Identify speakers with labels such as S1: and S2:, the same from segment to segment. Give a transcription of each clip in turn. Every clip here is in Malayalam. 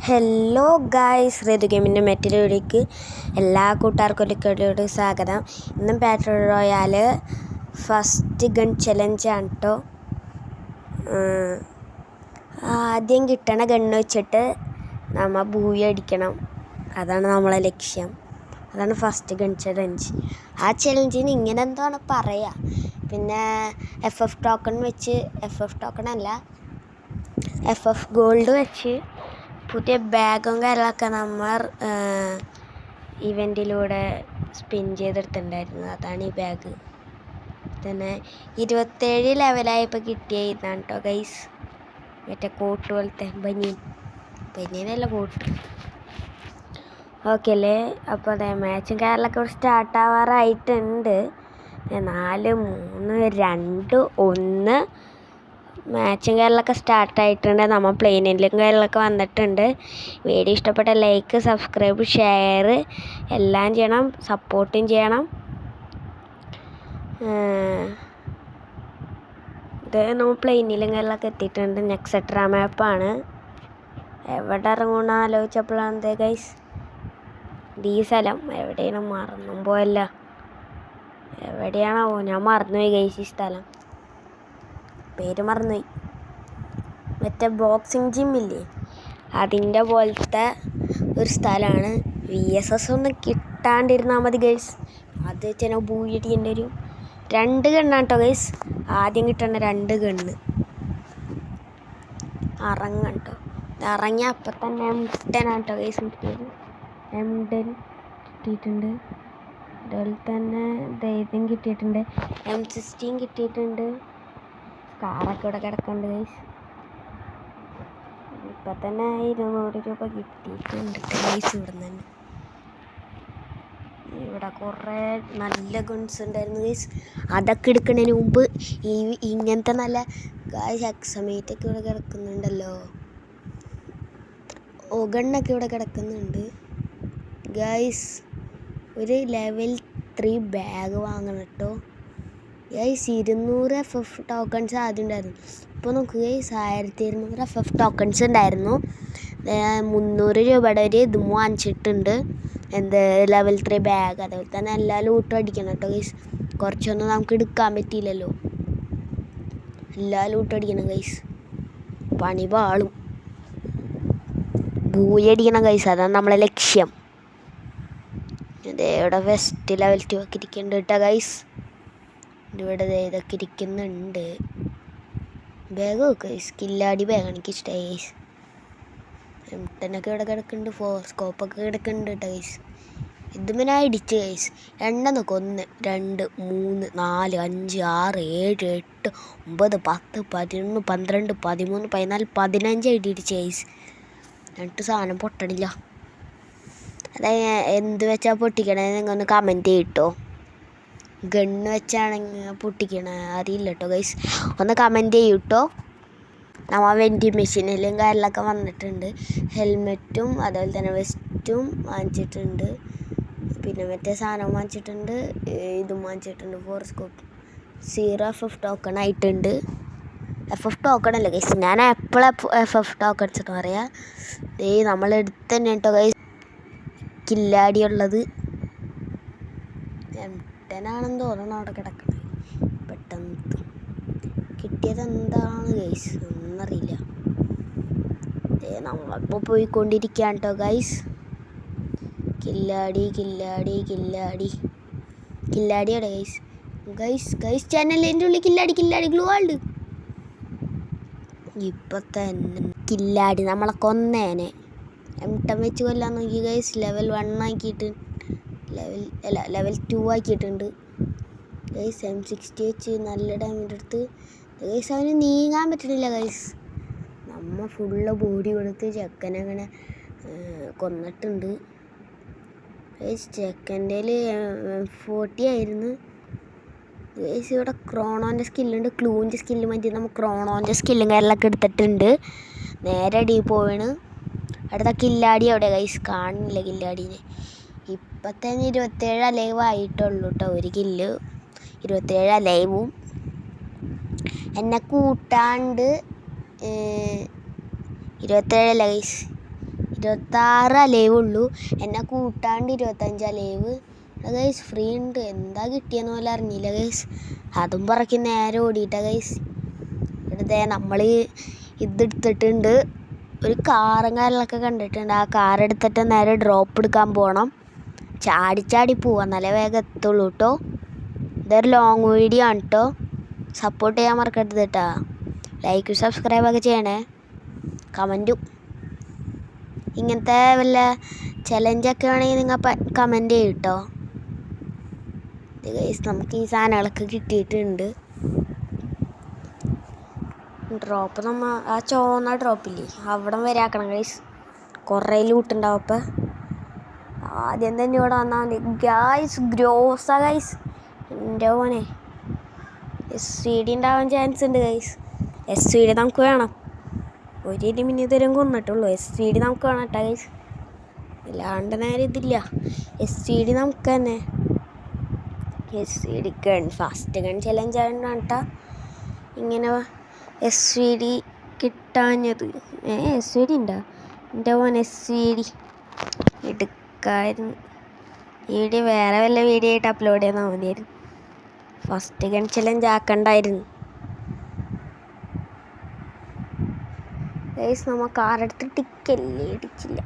S1: ഹലോ ഗായ്സ്, ഋതു ഗെയിമിൻ്റെ മറ്റൊരു വീഡിയോയ്ക്ക് എല്ലാ കൂട്ടുകാർക്കും ഒരിക്കലും സ്വാഗതം. ഇന്നും ബാറ്റിൽ റോയാൽ ഫസ്റ്റ് ഗൺ ചലഞ്ചാണ് കേട്ടോ. ആദ്യം കിട്ടണ ഗണ്ണ് വെച്ചിട്ട് നമ്മൾ ബൂയി അടിക്കണം. അതാണ് നമ്മളെ ലക്ഷ്യം. അതാണ് ഫസ്റ്റ് ഗൺ ചലഞ്ച്. ആ ചലഞ്ചിന് ഇങ്ങനെ എന്താണ് പറയുക. പിന്നെ FF ടോക്കൺ വെച്ച്, FF ടോക്കൺ അല്ല, FF ഗോൾഡ് വെച്ച് പുതിയ ബാഗും കാര്യങ്ങളൊക്കെ നമ്മൾ ഇവൻറ്റിലൂടെ സ്പിൻ ചെയ്തെടുത്തിട്ടുണ്ടായിരുന്നു. അതാണ് ഈ ബാഗ്. തന്നെ 27 ലെവലായപ്പോൾ കിട്ടിയ ഇതാണ് കേട്ടോ ഗൈസ്. മറ്റേ കോട്ട് പോലത്തെ ബനിയനല്ല കോട്ട്. ഓക്കെ അല്ലേ? അപ്പോൾ അതെ, മാച്ചും കാര്യങ്ങളൊക്കെ സ്റ്റാർട്ട് ആവാറായിട്ടുണ്ട്. 4, 3, 2, 1 മാച്ചും കാര്യങ്ങളൊക്കെ സ്റ്റാർട്ടായിട്ടുണ്ട്. നമ്മൾ പ്ലെയിനിലും കാര്യങ്ങളൊക്കെ വന്നിട്ടുണ്ട്. വീഡിയോ ഇഷ്ടപ്പെട്ട ലൈക്ക്, സബ്സ്ക്രൈബ്, ഷെയർ എല്ലാം ചെയ്യണം. സപ്പോർട്ടും ചെയ്യണം. ഇത് നമ്മൾ പ്ലെയിനിലും കാര്യങ്ങളൊക്കെ എത്തിയിട്ടുണ്ട്. നെക്സട്ര മാപ്പാണ്. എവിടെ ഇറങ്ങണമെന്ന് ആലോചിച്ചപ്പോഴാണ് ഗൈസ് ഈ സ്ഥലം. എവിടെയാണ് മറന്നും പോയല്ല. എവിടെയാണോ ഞാൻ മറന്നുപോയി ഗൈസ്. ഈ സ്ഥലം പേര് മറന്നുപോയി. മറ്റേ ബോക്സിങ് ജിമ്മില്ലേ, അതിൻ്റെ പോലത്തെ ഒരു സ്ഥലമാണ്. VSS ഒന്ന് കിട്ടാണ്ടിരുന്നാൽ മതി ഗൈസ്. അത് വെച്ചാൽ ബൂയിടിക്കേണ്ടി വരും. 2 ഗണ്ണാണ് കേട്ടോ ഗൈസ്. ആദ്യം കിട്ടേണ്ട 2 ഗണ്ണ് ഇറങ്ങാം കേട്ടോ. ഇറങ്ങിയ അപ്പം തന്നെ M10 ആണ് കേട്ടോ ഗൈസ് കിട്ടിയത്. M10 കിട്ടിയിട്ടുണ്ട്. അതുപോലെ തന്നെ ധൈര്യം കിട്ടിയിട്ടുണ്ട്. M16 കിട്ടിയിട്ടുണ്ട്. കാറൊക്കെ ഇവിടെ കിടക്കുന്നുണ്ട് ഗൈസ്. ഇപ്പം തന്നെ 200 രൂപ കിട്ടിയിട്ടുണ്ട് ഗൈസ്. ഇവിടെ നിന്ന് തന്നെ ഇവിടെ കുറേ നല്ല ഗൺസ് ഉണ്ടായിരുന്നു ഗൈസ്. അതൊക്കെ എടുക്കുന്നതിന് മുമ്പ് ഇങ്ങനത്തെ നല്ല ഗൈസ് എക്സമേറ്റൊക്കെ ഇവിടെ കിടക്കുന്നുണ്ടല്ലോ. ഗണ്ണൊക്കെ ഇവിടെ കിടക്കുന്നുണ്ട് ഗൈസ്. ഒരു ലെവൽ 3 ബാഗ് വാങ്ങണം കേട്ടോ ഗൈസ്. 200 FF ടോക്കൺസ് ആദ്യം ഉണ്ടായിരുന്നു. ഇപ്പോൾ നോക്കുക ഗൈസ്, 1200 FF ടോക്കൺസ് ഉണ്ടായിരുന്നു. 300 രൂപയുടെ ഒരു ഇത് വാങ്ങിച്ചിട്ടുണ്ട്. Level 3 bag. അതുപോലെ തന്നെ എല്ലാ ലൂട്ടും അടിക്കണം കേട്ടോ ഗൈസ്. കുറച്ചൊന്നും നമുക്ക് എടുക്കാൻ പറ്റിയില്ലല്ലോ. എല്ലാ ലൂട്ടും അടിക്കണം ഗൈസ്. പണി പാളും. ബൂയി അടിക്കണം ഗൈസ്. അതാണ് നമ്മളെ ലക്ഷ്യം. ഇവിടെ വെസ്റ്റ് ലെവൽ 2 ഒക്കെ ഇരിക്കുന്നുണ്ട് കേട്ടോ ഗൈസ്. ഇവിടെ ഇതൊക്കെ ഇരിക്കുന്നുണ്ട്. ബാഗ് നോക്കുക ഗൈസ്. കില്ലാടി ബാഗാണ് എനിക്ക് ഇഷ്ടമായി ഗൈസ്. M10 ഒക്കെ ഇവിടെ കിടക്കുന്നുണ്ട്. 4 സ്കോപ്പൊക്കെ കിടക്കുന്നുണ്ട് കേട്ടോ ഗൈസ്. ഇതുമേ ഞാൻ ഇടിച്ച് ഗൈസ്. എണ്ണ നോക്കുക. 1, 2, 3, 4, 5, 6, 7, 8, 9, 10, 11, 12, 13, 14, 15 ആയിട്ട് ഇടിച്ച് ഗൈസ്. എന്നിട്ട് സാധനം പൊട്ടണില്ല. അതായത് എന്ത് വെച്ചാൽ പൊട്ടിക്കണേ നിങ്ങൊന്ന് കമൻറ്റ് ചെയ്യട്ടോ. ഗണ്ണ് വെച്ചാണെങ്കിൽ പൊട്ടിക്കണ അറിയില്ല കേട്ടോ ഗൈസ്. ഒന്ന് കമൻറ്റ് ചെയ്യൂട്ടോ. നമ്മൾ വെൻഡിങ് മെഷീനിലും കാര്യങ്ങളൊക്കെ വന്നിട്ടുണ്ട്. ഹെൽമെറ്റും അതുപോലെ തന്നെ വെസ്റ്റും വാങ്ങിച്ചിട്ടുണ്ട്. പിന്നെ മറ്റേ സാധനം വാങ്ങിച്ചിട്ടുണ്ട്. ഇതും വാങ്ങിച്ചിട്ടുണ്ട്. 4 സ്കോപ്പ്. 0 FF ടോക്കൺ ആയിട്ടുണ്ട്. FF ടോക്കൺ അല്ല ഗൈസ്, ഞാൻ എപ്പോഴും FF ടോക്കൺസ് എന്ന് പറയാം. നമ്മളെടുത്ത് തന്നെ കേട്ടോ ഗൈസ് കില്ലാടിയുള്ളത്. M10 ആണെന്ന് തോന്നണം അവിടെ കിടക്കണം. പെട്ടെന്ന് കിട്ടിയത് എന്താണ് ഗൈസ് ഒന്നറിയില്ല. നമ്മളിപ്പോൾ പോയിക്കൊണ്ടിരിക്കുകയാണ് കേട്ടോ ഗൈസ്. കില്ലാടിയാണ് ഗൈസ്. ചാനലിൻ്റെ ഉള്ളിൽ കില്ലാടി ഗ്ലൂ ആൾഡ്. ഇപ്പം തന്നെ കില്ലാടി നമ്മളെ കൊന്നേനെ. M10 വെച്ച് കൊല്ലാൻ നോക്കി ഗൈസ്. ലെവൽ 1 ആക്കിയിട്ട് ലെവൽ 2 ആക്കിയിട്ടുണ്ട് ഗൈസ്. M60 വെച്ച് നല്ല ഡാമേജ് എടുത്ത് ഗൈസ്. അവന് നീങ്ങാൻ പറ്റണില്ല ഗൈസ്. നമ്മൾ ഫുള്ള് ബോഡി കൊടുത്ത് ചെക്കനങ്ങനെ കൊന്നിട്ടുണ്ട് ഗൈസ്. ചെക്കൻ്റെ 40 ആയിരുന്നു ഗൈസ്. ഇവിടെ ക്രോണോൻ്റെ സ്കില്ലുണ്ട്. ക്ലൂവിൻ്റെ സ്കില്ല് മതി. നമ്മൾ ക്രോണോൻ്റെ സ്കില്ലും കാര്യങ്ങളൊക്കെ എടുത്തിട്ടുണ്ട്. നേരെ അടി പോവാണ്. അടുത്ത കില്ലാടി അവിടെ ഗൈസ്. കാണുന്നില്ല കില്ലാടീനെ. ഇപ്പം തന്നെ 27 ലൈവ് ആയിട്ടുള്ളൂ കേട്ടോ. ഒരു കില്ല് 27 ലൈവും. എന്നെ കൂട്ടാണ്ട് 27 ഗൈസ്. 26 അലൈവ് ഉള്ളൂ. എന്നെ കൂട്ടാണ്ട് 25 അലൈവ്. ഗൈസ് ഫ്രീ ഉണ്ട്. എന്താ കിട്ടിയെന്ന് പോലെ അറിഞ്ഞില്ല ഗൈസ്. അതും പറക്കി നേരെ ഓടിയിട്ട ഗൈസ്. ഇവിടുത്തെ നമ്മൾ ഇതെടുത്തിട്ടുണ്ട്. ഒരു കാറും കാര്യങ്ങളൊക്കെ കണ്ടിട്ടുണ്ട്. ആ കാർ എടുത്തിട്ട് നേരെ ഡ്രോപ്പ് എടുക്കാൻ പോകണം. ചാടി പോവാം, നല്ല വേഗം എത്തുള്ളൂ കേട്ടോ. ഇതൊരു ലോങ് വീഡിയോ ആണ് കേട്ടോ. സപ്പോർട്ട് ചെയ്യാൻ മറക്കരുത് കേട്ടോ. ലൈക്ക് സബ്സ്ക്രൈബൊക്കെ ചെയ്യണേ. കമൻറ്റും ഇങ്ങനത്തെ വല്ല ചലഞ്ചൊക്കെ വേണമെങ്കിൽ നിങ്ങൾ കമൻറ്റ് ചെയ്യും കേട്ടോ. ഗൈസ് നമുക്ക് ഈ സാധനങ്ങളൊക്കെ കിട്ടിയിട്ടുണ്ട്. ഡ്രോപ്പ് നമ്മൾ ആ ചുവന്ന ഡ്രോപ്പില്ലേ അവിടെ വരെ ആക്കണം ഗൈസ്. കുറേ ലൂട്ടുണ്ടാവും. അപ്പം ആദ്യം തന്നെ ഇവിടെ വന്നാൽ മതി ഗൈസ്. ഗ്രോസാ ഗൈസ്. എൻ്റെ മോനെ SVD ഉണ്ടാവാൻ ചാൻസ് ഉണ്ട് ഗൈസ്. SVD നമുക്ക് വേണം. ഒരു മിനിറ്റ് തരം കൊന്നിട്ടുള്ളൂ. SVD നമുക്ക് വേണം കേട്ടോ ഗൈസ്. അല്ലാണ്ട് നേരെ ഇതില്ല. SVD നമുക്ക് തന്നെ. SVD gun first gun challenge ആണ് കേട്ടോ. ഇങ്ങനെ SVD കിട്ടാഞ്ഞത്. SVD ഉണ്ടോ എൻ്റെ മോൻ? SVD എടുക്കായിരുന്നു. വീഡിയോ വേറെ വല്ല വീഡിയോ ആയിട്ട് അപ്ലോഡ് ചെയ്താൽ മതിയായിരുന്നു. ഫസ്റ്റ് ഗൺ ചലഞ്ച് ആക്കണ്ടായിരുന്നു ഗൈസ്. നമ്മൾ കാറെടുത്ത് ടിക്കല്ലേ ഇടിച്ചില്ല.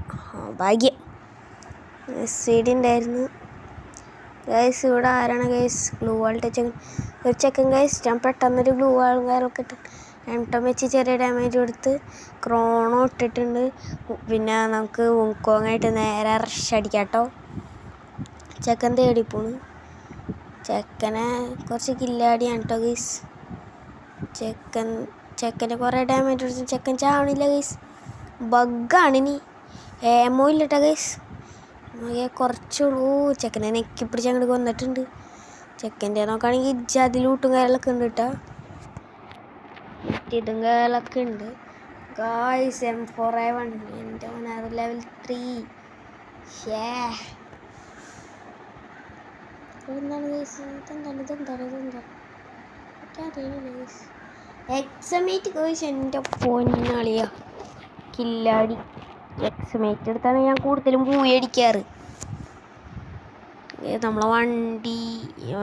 S1: ഭാഗ്യം. SVD ഉണ്ടായിരുന്നു ഗൈസ്. ഇവിടെ ആരാണ് ഗൈസ്? ഗ്ലൂ വാൾ ടച്ച് ഒരു ചെക്കൻ ഗൈസ്. ഞാൻ പെട്ടെന്നൊരു ഗ്ലൂ വാളും കാര്യമൊക്കെ ഇട്ട് എംടം വെച്ച് ചെറിയ ഡാമേജ് കൊടുത്ത് ക്രോണോ ഇട്ടിട്ടുണ്ട്. പിന്നെ നമുക്ക് ഉങ്കോങ്ങായിട്ട് നേരെ റഷ് അടിക്കാം കേട്ടോ. ചെക്കൻ തേടിപ്പോണ്. ചെക്കനെ കുറച്ച് കില്ലാടിയാണ് കേട്ടോ ഗൈസ്. ചെക്കന് കുറേ ഡാമേജ് കൊടുത്ത് ചെക്കൻ ചാവണില്ല ഗൈസ്. ബഗ്ഗാണിനി. ഏമോ ഇല്ല കേട്ടോ ഗൈസ്. കുറച്ചുള്ളൂ. ചെക്കനെ നെക്കി പിടിച്ച് അങ്ങോട്ട് കൊന്നിട്ടുണ്ട്. ചെക്കൻ്റെ നോക്കുകയാണെങ്കിൽ ഇജ്ജാതി ലൂട്ടും കാര്യങ്ങളൊക്കെ ഉണ്ട് കേട്ടോ. ഇതും കാര്യങ്ങളൊക്കെ ഉണ്ട് ഗായ്സ്. M4A1 എൻ്റെ മോനെ ലെവൽ 3. എന്താണ് ഗൈസ്? ഇതെന്താണ് എക്സമേറ്റ് ഗൈസ്. എൻ്റെ പൊന്നാളിയാ കില്ലാടി. എക്സമേറ്റ് എടുത്താണ് ഞാൻ കൂടുതലും പൂയി അടിക്കാറ്. നമ്മളെ വണ്ടി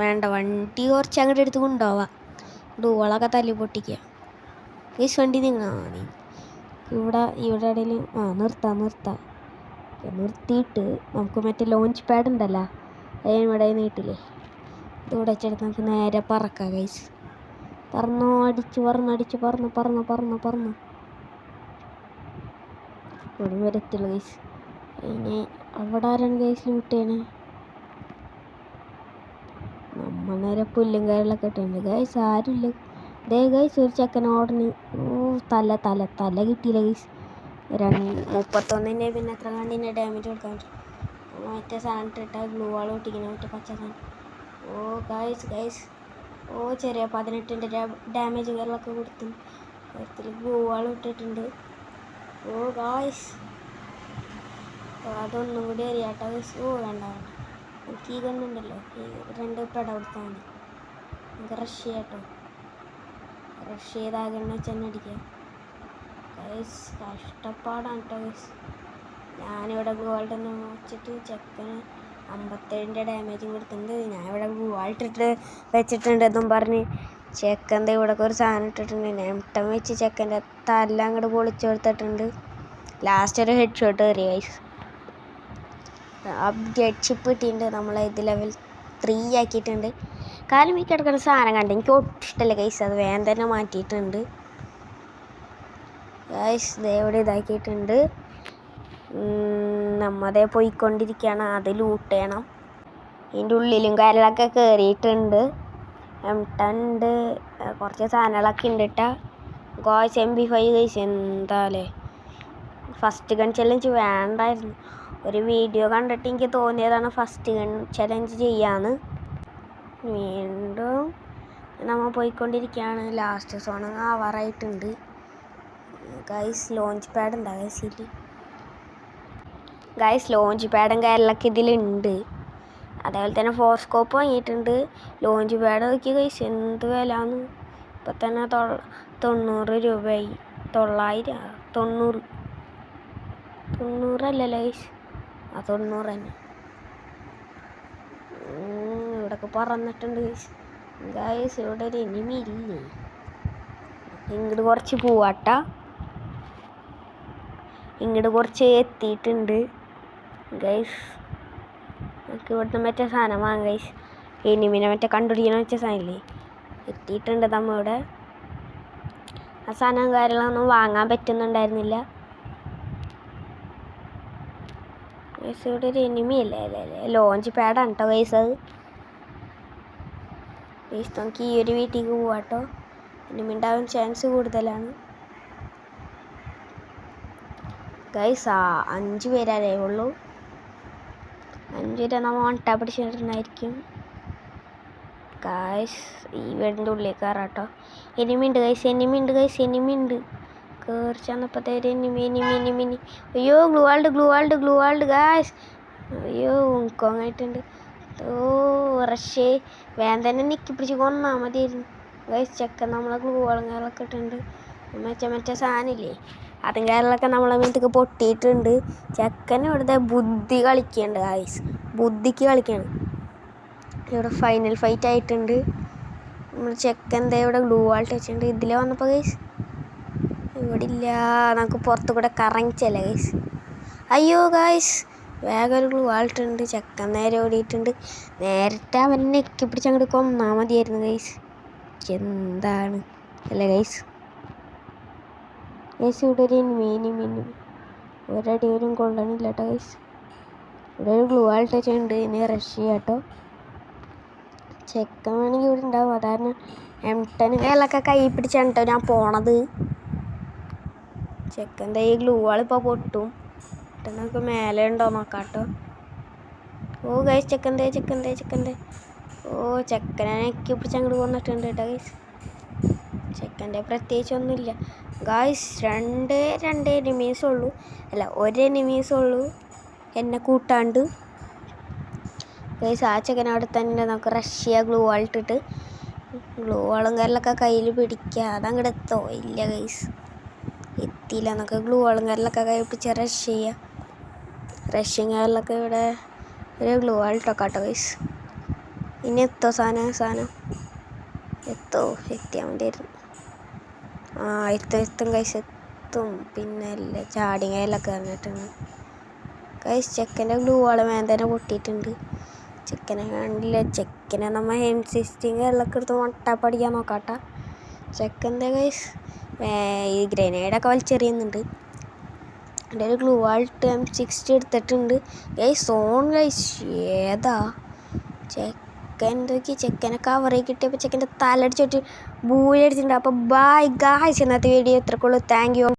S1: വേണ്ട. വണ്ടി കുറച്ച് അങ്ങോട്ട് എടുത്ത് കൊണ്ടുപോവാം. ഡൂവളൊക്കെ തല്ലി പൊട്ടിക്കുക ഗൈസ്. വണ്ടി നിങ്ങൾ ഇവിടെ ഇടയിൽ നിർത്തിയിട്ട് നമുക്ക് മറ്റേ ലോഞ്ച് പാഡ് ഉണ്ടല്ലോ ഇവിടെ നീട്ടില്ലേ ഇതിവിടെ വെച്ചെടുത്ത് നമുക്ക് നേരെ പറക്കാം ഗൈസ്. പറന്ന് ഇവിടെ വരത്തുള്ളൂ ഗൈസ്. ഇനി അവിടെ ആരാണ് ഗൈസ് ലൂട്ട് ചെയ്യണേ? നമ്മൾ നേരെ പുല്ലും കാര്യങ്ങളൊക്കെ ഇട്ടുണ്ട് ഗൈസ്. ആരുമില്ല. ദേ ഗൈസ് ഒരു ചെക്കൻ ഓടണ്. തല കിട്ടിയില്ല ഗൈസ്. 31 പിന്നെ എത്ര കണ്ടിൻ്റെ ഡാമേജ് കൊടുക്കാൻ പറ്റും. മറ്റേ സാധനം ഇട്ടിട്ട് ഗ്ലൂ വാൾ ഒട്ടിക്കണം. മറ്റേ പച്ച സാധനം. ഗൈസ് ചെറിയ 18 ഡാമേജ് കാര്യങ്ങളൊക്കെ കൊടുത്തു. ഗ്ലൂ വാൾ ഇട്ടിട്ടുണ്ട്. ഗായ്സ് അതൊന്നും കൂടി അറിയാട്ടോ ഗൈസ്. വേണ്ട എനിക്ക് ഈ ഗണ്ണുണ്ടല്ലോ. ഈ 2 പെട കൊടുത്താൽ മതി. നമുക്ക് റഷ് ചെയ്യാട്ടോ. റഷ് ചെയ്ത് ആ ഗണ്ണ് വെച്ച് തന്നെ അടിക്കാം ഗൈസ്. കഷ്ടപ്പാടാണ് കേട്ടോ ഗൈസ്. ഞാനിവിടെ ഗ്ലൂ വാൾ തന്നെ വെച്ചിട്ട് ചെക്കന് 57 ഡാമേജും കൊടുത്തിട്ടുണ്ട്. ഞാനിവിടെ ഗ്ലൂ വാൾ ഇട്ടിട്ട് വെച്ചിട്ടുണ്ടെന്നും പറഞ്ഞ് ചെക്കൻ്റെ ഇവിടെ ഒരു സാധനം ഇട്ടിട്ടുണ്ട്. എംടം വെച്ച് ചെക്കൻ്റെ തല അങ്ങോട്ട് പൊളിച്ചു കൊടുത്തിട്ടുണ്ട്. ലാസ്റ്റ് ഒരു ഹെഡ് ഷോട്ട് കയറി ഗൈസ്. അപ്ഗ്രേഡ് ഷിപ്പ് കിട്ടിയിട്ടുണ്ട്. നമ്മളെ ഇത് ലെവൽ 3 ആക്കിയിട്ടുണ്ട്. കാരണം ഈ കിടക്കുന്ന സാധനം കണ്ട് എനിക്ക് ഒട്ടും ഇഷ്ടമല്ല ഗൈസ്. അത് വേഗം തന്നെ മാറ്റിയിട്ടുണ്ട് ഗൈസ്. ഇതെവിടെ ഇതാക്കിയിട്ടുണ്ട്. നമ്മതേ പോയിക്കൊണ്ടിരിക്കുകയാണ്. അത് ലൂട്ട് ചെയ്യണം. ഇതിൻ്റെ ഉള്ളിലും കാര്യങ്ങളൊക്കെ കയറിയിട്ടുണ്ട്. M10 ഉണ്ട്. കുറച്ച് സാധനങ്ങളൊക്കെ ഉണ്ട് കേട്ടോ ഗോയ്സ്. MP5 guys. എന്താല്ലേ ഫസ്റ്റ് ഗൺ ചലഞ്ച് വേണ്ടായിരുന്നു. ഒരു വീഡിയോ കണ്ടിട്ട് എനിക്ക് തോന്നിയതാണ് ഫസ്റ്റ് ഗൺ ചലഞ്ച് ചെയ്യാന്ന്. വീണ്ടും നമ്മൾ പോയിക്കൊണ്ടിരിക്കുകയാണ്. ലാസ്റ്റ് സോൺ ആവാറായിട്ടുണ്ട് ഗൈസ്. ലോഞ്ച് പാഡ് ഉണ്ടാ ഗൈസ്. ലോഞ്ച് പാഡും കാര്യങ്ങളൊക്കെ ഇതിലുണ്ട്. അതേപോലെ തന്നെ ഫോർസ്കോപ്പ് വാങ്ങിയിട്ടുണ്ട്. ലോഞ്ച് പാഡ് നോക്കി ഗൈസ് എന്ത് വിലയാണ്. ഇപ്പം തന്നെ 90 രൂപയായി. 900 90 ഗൈസ്. 90 തന്നെ. ഇവിടൊക്കെ പറന്നിട്ടുണ്ട് ഗൈസ്. ഗൈസ് ഇവിടെ ഒരു എനിമി ഇല്ലേ? ഇങ്ങോട്ട് കുറച്ച് പോവാട്ട. ഇങ്ങോട്ട് കുറച്ച് എത്തിയിട്ടുണ്ട് ഗൈസ്. നമുക്ക് ഇവിടുന്ന് മറ്റേ സാധനം വാങ്ങാം ഗൈസ്. എനിമിനെ മറ്റേ കണ്ടുപിടിക്കണ മറ്റേ സാധനമില്ലേ? എത്തിയിട്ടുണ്ട് നമ്മളിവിടെ. ആ സാധനം കാര്യങ്ങളൊന്നും വാങ്ങാൻ പറ്റുന്നുണ്ടായിരുന്നില്ല ഗൈസ്. ഇവിടെ ഒരു എനിമി അല്ലേ? ലോഞ്ച് പാഡാണ് കേട്ടോ ഗൈസ്. അത് ഗൈസ് നമുക്ക് ഈ ഒരു വീട്ടിലേക്ക് പോവാട്ടോ. എനിമി ഉണ്ടാവാൻ ചാൻസ് കൂടുതലാണ് ഗൈസ്. 5 പേരല്ലേ ഉള്ളൂ. 5 പേരെ നമ്മൾ വണ്ടാ പിടിച്ചിട്ടുണ്ടായിരിക്കും ഗൈസ്. ഈ വീടിൻ്റെ ഉള്ളിൽ കയറാട്ടോ. എനിമി ഉണ്ട് ഗൈസ്. എനിമി ഉണ്ട്. കയറി ചെന്നപ്പോഴത്തേര് എനിമി. അയ്യോ ഗ്ലൂ വാൾഡ് ഗൈസ്. അയ്യോ ഉങ്കോങ്ങായിട്ടുണ്ട്. റഷേ വേഗം തന്നെ നിക്കി പിടിച്ച് കൊന്നാൽ മതിയായിരുന്നു ഗൈസ്. ചെക്കൻ നമ്മളെ ഗ്ലൂ വാളുകളൊക്കെ ഇട്ടുണ്ട്. മറ്റേ സാധനമില്ലേ? അതും കാര്യങ്ങളൊക്കെ നമ്മളെ മേത്തേക്ക് പൊട്ടിയിട്ടുണ്ട്. ചെക്കൻ ഇവിടുത്തെ ബുദ്ധി കളിക്കുന്നുണ്ട് ഗൈസ്. ബുദ്ധിക്ക് കളിക്കുകയാണ്. ഇവിടെ ഫൈനൽ ഫൈറ്റ് ആയിട്ടുണ്ട്. നമ്മൾ ചെക്കൻ്റെ ഇവിടെ ഗ്ലൂ വാൾട്ട് വെച്ചിട്ടുണ്ട്. ഇതിലെ വന്നപ്പോൾ ഗൈസ് ഇവിടെ ഇല്ല. നമുക്ക് പുറത്ത് കൂടെ കറങ്ങിച്ചല്ലേ ഗൈസ്. അയ്യോ ഗൈസ് വേഗം ഒരു ഗ്ലൂ വാൾട്ടുണ്ട്. ചെക്കൻ നേരെ ഓടിയിട്ടുണ്ട്. നേരത്തെ അവൻ നെക്കി പിടിച്ച് അങ്ങോട്ട് കൊന്നാൽ മതിയായിരുന്നു ഗൈസ്. എന്താണ് അല്ലേ ഗൈസ്? ഇവിടെ ഒരു എനിമി ഒരടി പോലും കൊള്ളണില്ല കേട്ടോ ഗൈസ്. ഇവിടെ ഒരു ഗ്ലൂ വാൾട്ട് വെച്ചിട്ടുണ്ട്. ഇനി റഷ് ചെയ്യാട്ടോ. ചെക്കൻ വേണമെങ്കിൽ ഇവിടെ ഉണ്ടാവും. അതാണ് M10 കയ്യിലൊക്കെ കൈ പിടിച്ചാണ് കേട്ടോ ഞാൻ പോണത്. ചെക്കൻ്റെ ഈ ഗ്ലൂ വാൾ ഇപ്പോൾ പൊട്ടും. നമുക്ക് മേലെ ഉണ്ടോ നോക്കാം കേട്ടോ. ഓ ഗൈസ് ചെക്കൻ്റെ ഓ ചെക്കനെ നെക്കി പിടിച്ച് അങ്ങോട്ട് കൊന്നിട്ടുണ്ട് കേട്ടോ ഗൈസ്. ചെക്കൻ്റെ പ്രത്യേകിച്ചൊന്നുമില്ല ഗൈസ്. രണ്ട് എനിമീസ് ഉള്ളൂ. അല്ല ഒരു എനിമീസ് ഉള്ളൂ എന്നെ കൂട്ടാണ്ട് ഗൈസ്. ആ ചെക്കൻ അവിടെ തന്നെ നമുക്ക് റഷ്യ ഗ്ലൂ വാളിട്ടിട്ട് ഗ്ലൂ വാളും കരലൊക്കെ കയ്യിൽ പിടിക്കുക. അതങ്ങോട്ട് എത്തോ? ഇല്ല ഗൈസ് എത്തിയില്ല. നമുക്ക് ഗ്ലൂ വാളും കരലൊക്കെ കയ്യിൽ പിടിച്ച് റഷ് ചെയ്യുക. റഷ്യൻ കരലൊക്കെ ഇവിടെ ഒരു ഗ്ലൂ വാളിട്ടൊക്കെ കേട്ടോ ഗൈസ്. ഇനി എത്തോ സാധനം എത്തിയാൽ മതിയായിരുന്നു. എത്തും ഗൈസ് എത്തും. പിന്നെ അല്ലേ ചാടി കയ്യിലൊക്കെ ഇറങ്ങിയിട്ടുണ്ട് ഗൈസ്. ചെക്കൻ്റെ ഗ്ലൂ വാൾ തന്നെ പൊട്ടിയിട്ടുണ്ട്. ചെക്കനെ കാണില്ല. ചെക്കനെ നമ്മൾ M16 കയ്യിലൊക്കെ എടുത്ത് മൊട്ടപ്പടിക്കാൻ നോക്കാട്ടോ. ചെക്കൻ്റെ ഗൈസ് ഈ ഗ്രനേഡൊക്കെ വലിച്ചെറിയുന്നുണ്ട്. എൻ്റെ ഒരു ഗ്ലൂ വാൾട്ട് M60 എടുത്തിട്ടുണ്ട് ഗൈസ്. സോൺ ഗൈസ് ഏതാ ചെക്കനെ കവറി കിട്ടിയപ്പോൾ ചെക്കൻ്റെ തലടിച്ചിട്ട് ബൂലടിച്ചിട്ടുണ്ട്. അപ്പോൾ ബൈ ഗൈസ്. ഇന്നത്തെ വീഡിയോ ഇത്രക്കുള്ളൂ. Thank U.